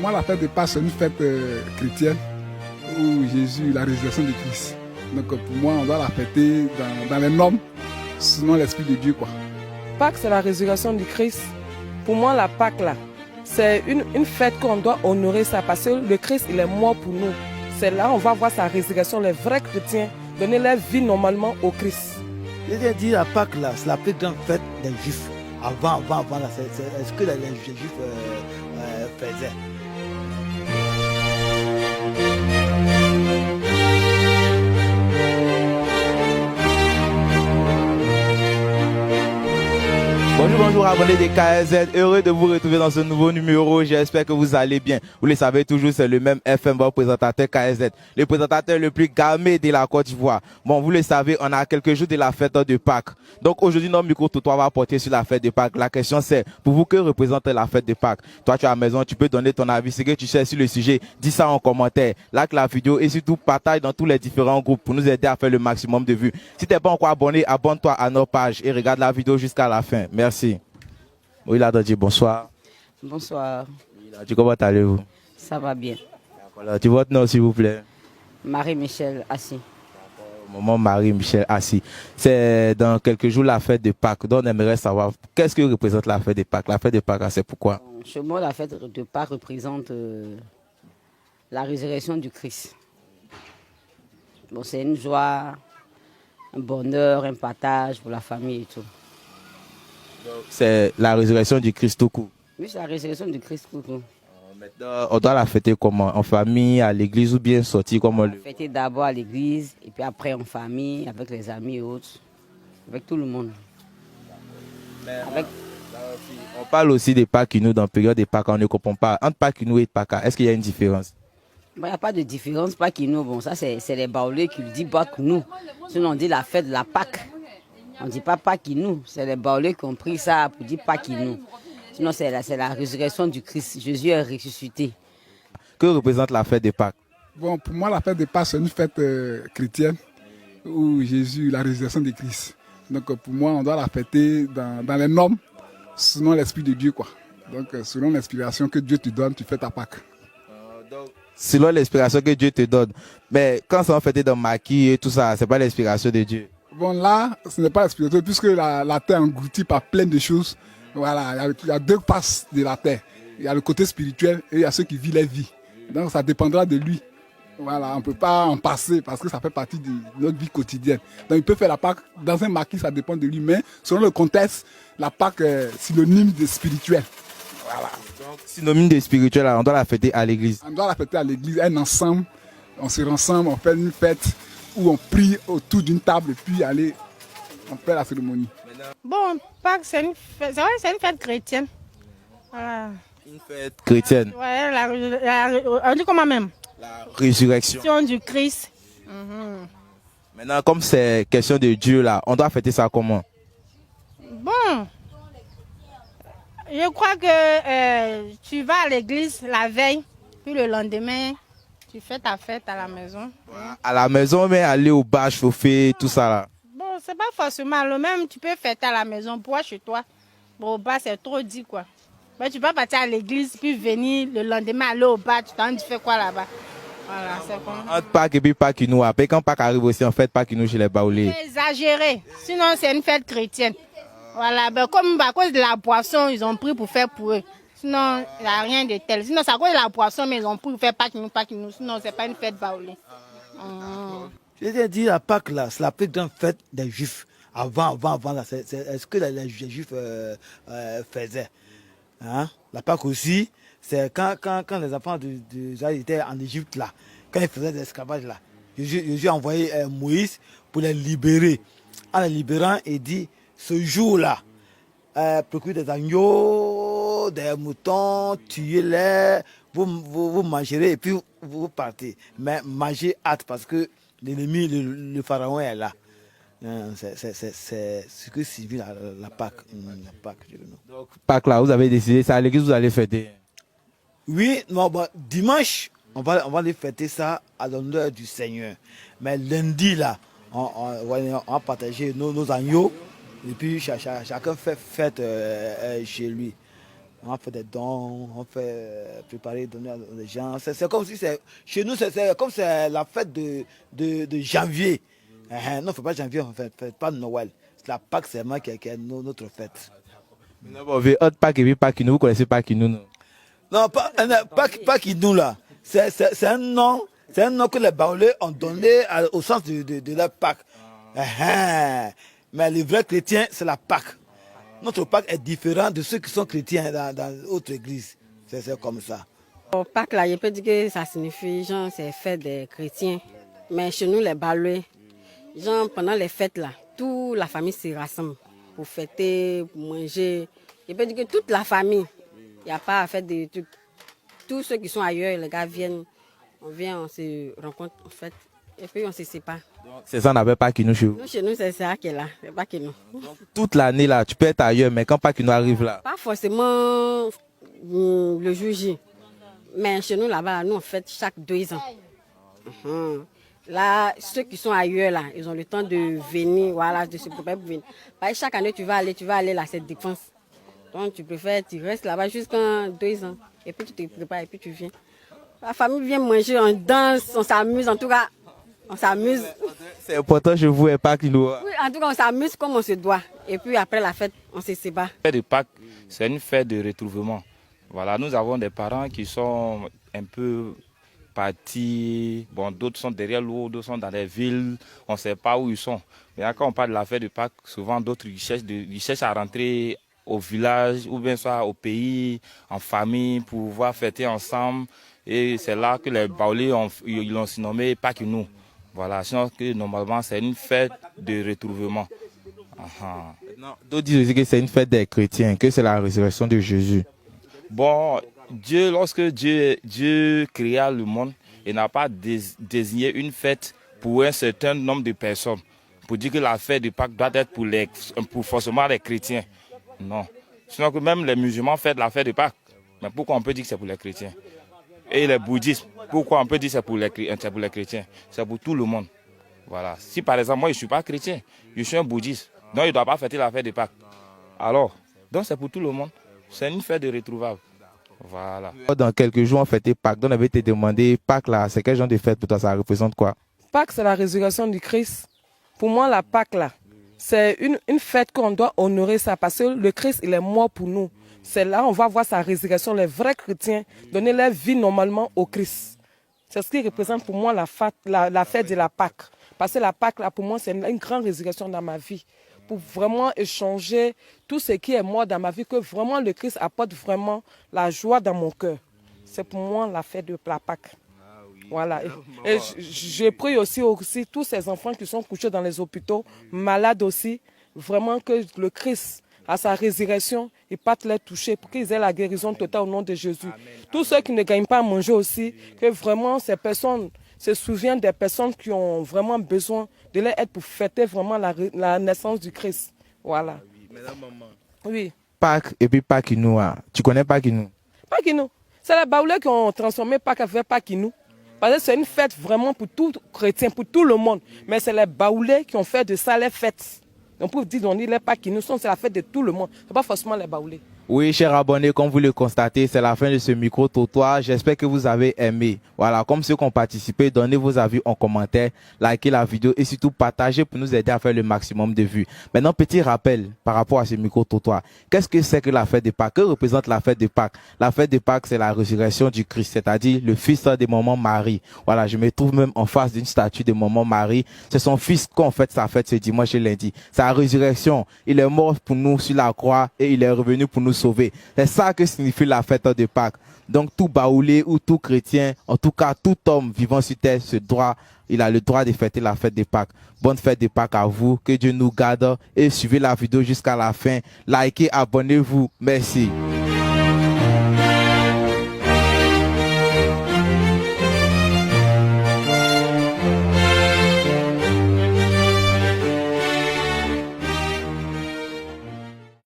moi, la fête de Pâques, c'est une fête chrétienne où Jésus, la résurrection de Christ. Donc pour moi, on doit la fêter dans les normes, selon l'Esprit de Dieu, quoi. Pâques, c'est la résurrection du Christ. Pour moi, la Pâques, là, c'est une fête qu'on doit honorer ça parce que le Christ, il est mort pour nous. C'est là on va voir sa résurrection, les vrais chrétiens, donner leur vie normalement au Christ. Je dit la Pâques, là, c'est la plus grande fête des Juifs. Avant, là, c'est ce que les Juifs faisaient. Bonjour abonnés des KSZ, heureux de vous retrouver dans ce nouveau numéro, j'espère que vous allez bien. Vous le savez toujours, c'est le même FM, votre présentateur KSZ, le présentateur le plus gamé de la Côte d'Ivoire. Bon, vous le savez, on a quelques jours de la fête de Pâques. Donc aujourd'hui, notre micro-trottoir va porter sur la fête de Pâques. La question c'est, pour vous, que représente la fête de Pâques? Toi, tu es à la maison, tu peux donner ton avis, ce que tu sais sur le sujet, dis ça en commentaire, like la vidéo et surtout partage dans tous les différents groupes pour nous aider à faire le maximum de vues. Si tu n'es pas encore abonné, abonne-toi à notre page et regarde la vidéo jusqu'à la fin. Merci. Oui, là, bonsoir. Bonsoir. Oui, là, comment allez-vous? Ça va bien. D'accord. Tu votre nom, s'il vous plaît? Marie-Michel Assis. Maman Marie-Michel Assis. C'est dans quelques jours la fête de Pâques. Donc, on aimerait savoir qu'est-ce que représente la fête de Pâques. La fête de Pâques, c'est pourquoi? Chez moi, la fête de Pâques représente la résurrection du Christ. Bon, c'est une joie, un bonheur, un partage pour la famille et tout. C'est la résurrection du Christ tout court. Oui, c'est la résurrection du Christ tout court. Maintenant, on doit la fêter comment? En famille, à l'église ou bien sortir comme on le... Fêter d'abord à l'église et puis après en famille, avec les amis et autres, avec tout le monde. On parle aussi des Pâques dans la période des Pâques, on ne comprend pas. Entre Pâques et Pâques, est-ce qu'il y a une différence? Il n'y a pas de différence, Pâques, bon, ça c'est les Baoulés qui le disent Pâques. Sinon on dit la fête de la Pâques. On ne dit pas Pâques-nous, c'est les Baoulés qui ont pris ça pour dire Pâques-nous. Sinon, c'est la résurrection du Christ. Jésus est ressuscité. Que représente la fête de Pâques? Bon, pour moi, la fête de Pâques, c'est une fête chrétienne où Jésus, la résurrection de Christ. Donc pour moi, on doit la fêter dans les normes, selon l'Esprit de Dieu, quoi. Donc selon l'inspiration que Dieu te donne, tu fais ta Pâques. Selon l'inspiration que Dieu te donne. Mais quand ça va fêter dans maquis et tout ça, c'est pas l'inspiration de Dieu. Bon, là, ce n'est pas la spiritualité, puisque la terre est engloutie par plein de choses. Voilà, il y a deux faces de la terre. Il y a le côté spirituel et il y a ceux qui vivent la vie. Donc, ça dépendra de lui. Voilà, on ne peut pas en passer parce que ça fait partie de notre vie quotidienne. Donc, il peut faire la Pâque dans un maquis, ça dépend de lui. Mais selon le contexte, la Pâque est synonyme de spirituel. Voilà. Donc, synonyme de spirituel, on doit la fêter à l'église. On doit la fêter à l'église, un ensemble. On se rassemble, on fait une fête où on prie autour d'une table et puis on fait la cérémonie. Bon, Pâques, c'est une fête chrétienne. Voilà. Une fête chrétienne. Ouais, on dit comment même? La résurrection Du Christ. Maintenant, comme c'est question de Dieu là, on doit fêter ça comment? Bon, je crois que tu vas à l'église la veille, puis le lendemain, tu fais ta fête à la maison. À la maison, mais aller au bar, chauffer, tout ça là. Bon, c'est pas forcément le même. Tu peux fêter à la maison, pour chez toi. Bon, au bar, c'est trop dit quoi. Mais tu peux partir à l'église, puis venir le lendemain aller au bar. Tu t'en dis, fais quoi là-bas? Voilà, c'est comme... Entre Pâques et puis Pâques nous, après quand Pâques arrive aussi, on fête Pâques nous chez les Baoulés. C'est exagéré. Sinon, c'est une fête chrétienne. Voilà, ben, comme à cause de la boisson, ils ont pris pour faire pour eux. Sinon, il n'y a rien de tel. Sinon, c'est à cause de la boisson, mais ils ont pris pour faire Pâques nous. Sinon, ce n'est pas une fête Baoulé. Je dit la Pâques, là, c'est la plus grande fête des Juifs. Avant, là, c'est ce que les Juifs faisaient. Hein? La Pâques aussi, c'est quand les enfants étaient en Égypte, là, quand ils faisaient l'esclavage, là, Jésus a envoyé Moïse pour les libérer. En les libérant, il dit, ce jour-là, procurez des agneaux, des moutons, tuez-les, vous mangerez et puis vous partez. Mais mangez hâte parce que l'ennemi, le pharaon est là. C'est ce que signifie la Pâque. Donc, Pâques là, vous avez décidé, c'est à l'église vous allez fêter? Oui, non, bon, dimanche, on va aller fêter ça à l'honneur du Seigneur. Mais lundi là, on va partager nos agneaux et puis chacun fait fête chez lui. On fait des dons, on fait préparer, donner aux gens. C'est comme si chez nous, c'est comme c'est la fête de janvier. Non, il ne faut pas janvier, on ne fait pas de Noël. C'est la Pâques seulement qui est notre fête. Non, bon, autre Pâques et puis Pâques nous, vous connaissez Pâques nous, non? Non, pas qui nous là. C'est un nom que les Baoulés ont donné au sens de la Pâques. Mais les vrais chrétiens, c'est la Pâques. Notre Pâques est différent de ceux qui sont chrétiens dans d'autres églises. C'est comme ça. Au Pâques, là, je peux dire que ça signifie, genre, c'est fête des chrétiens. Mais chez nous, les Baloués, genre, pendant les fêtes, là, toute la famille se rassemble pour fêter, pour manger. Je peux dire que toute la famille, il n'y a pas à faire de trucs. Tous ceux qui sont ailleurs, les gars viennent, on vient, on se rencontre, en fait, et puis on se sépare. C'est ça, on n'avait pas qui nous chez vous. Nous, chez nous, c'est ça qui est là, c'est pas que nous. Toute l'année là, tu peux être ailleurs, mais quand Pâques nous arrive là. Pas forcément le jour J. Mais chez nous, là-bas, nous, on fête chaque 2 ans. Là, ceux qui sont ailleurs, là, ils ont le temps de venir, voilà, de se préparer pour venir. Parce que chaque année, tu vas aller là, cette défense. Donc, tu préfères, tu restes là-bas jusqu'en 2 ans. Et puis, tu te prépares et puis tu viens. La famille vient manger, on danse, on s'amuse, en tout cas, on s'amuse. C'est important chez vous et Pâques nous. Oui, en tout cas, on s'amuse comme on se doit. Et puis, après la fête, on se sépare. La fête de Pâques, c'est une fête de retrouvement. Voilà, nous avons des parents qui sont un peu partis. Bon, d'autres sont derrière l'eau, d'autres sont dans les villes. On ne sait pas où ils sont. Mais quand on parle de la fête de Pâques, souvent d'autres ils cherchent à rentrer au village ou bien soit au pays, en famille, pour pouvoir fêter ensemble. Et c'est là que les Baoulés ils l'ont surnommé Pâques nous. Voilà, sinon que normalement c'est une fête de retrouvement. D'autres disent aussi que c'est une fête des chrétiens, que c'est la résurrection de Jésus. Bon, lorsque Dieu créa le monde, il n'a pas désigné une fête pour un certain nombre de personnes. Pour dire que la fête de Pâques doit être pour forcément les chrétiens. Non. Sinon que même les musulmans fêtent la fête de Pâques. Mais pourquoi on peut dire que c'est pour les chrétiens? Et les bouddhistes, pourquoi on peut dire que c'est pour les chrétiens? C'est pour tout le monde. Voilà. Si par exemple, moi je ne suis pas chrétien, je suis un bouddhiste, donc il ne doit pas fêter la fête de Pâques. Alors, donc c'est pour tout le monde. C'est une fête de retrouvailles. Voilà. Dans quelques jours, on fêtait Pâques. Donc on avait été demandé, Pâques là, c'est quel genre de fête pour toi? Ça représente quoi? Pâques, c'est la résurrection du Christ. Pour moi, la Pâques, là, c'est une fête qu'on doit honorer ça parce que le Christ, il est mort pour nous. C'est là on va voir sa résurrection. Les vrais chrétiens donner leur vie normalement au Christ. C'est ce qui représente pour moi la fête de la Pâques. Parce que la Pâques, là, pour moi, c'est une grande résurrection dans ma vie. Pour vraiment échanger tout ce qui est mort dans ma vie, que vraiment le Christ apporte vraiment la joie dans mon cœur. C'est pour moi la fête de la Pâques. Voilà. Et je prie aussi tous ces enfants qui sont couchés dans les hôpitaux, malades aussi, vraiment que le Christ, à sa résurrection, il parte les toucher pour qu'ils aient la guérison totale au nom de Jésus. Amen. Tous ceux qui ne gagnent pas à manger aussi, que vraiment ces personnes se souviennent des personnes qui ont vraiment besoin de leur aide pour fêter vraiment la naissance du Christ. Voilà. Oui. Pâques et puis Pâques nous. Tu connais Pâques nous? Pâques nous. C'est les Baoulés qui ont transformé Pâques avec Pâques nous. Parce que c'est une fête vraiment pour tout chrétien, pour tout le monde. Mais c'est les Baoulés qui ont fait de ça les fêtes. Donc pour dire, on dit les Pâques qui nous sont, c'est la fête de tout le monde. Ce n'est pas forcément les Baoulés. Oui, chers abonnés, comme vous le constatez, c'est la fin de ce micro-trottoir. J'espère que vous avez aimé. Voilà, comme ceux qui ont participé, donnez vos avis en commentaire, likez la vidéo et surtout partagez pour nous aider à faire le maximum de vues. Maintenant, petit rappel par rapport à ce micro-trottoir. Qu'est-ce que c'est que la fête de Pâques? Que représente la fête de Pâques? La fête de Pâques, c'est la résurrection du Christ, c'est-à-dire le fils de maman Marie. Voilà, je me trouve même en face d'une statue de maman Marie. C'est son fils qu'on fête sa fête ce dimanche et lundi. Sa résurrection, il est mort pour nous sur la croix et il est revenu pour nous sauver. C'est ça que signifie la fête de Pâques. Donc tout Baoulé ou tout chrétien, en tout cas tout homme vivant sur terre, il a le droit de fêter la fête de Pâques. Bonne fête de Pâques à vous, que Dieu nous garde et suivez la vidéo jusqu'à la fin. Likez, abonnez-vous. Merci.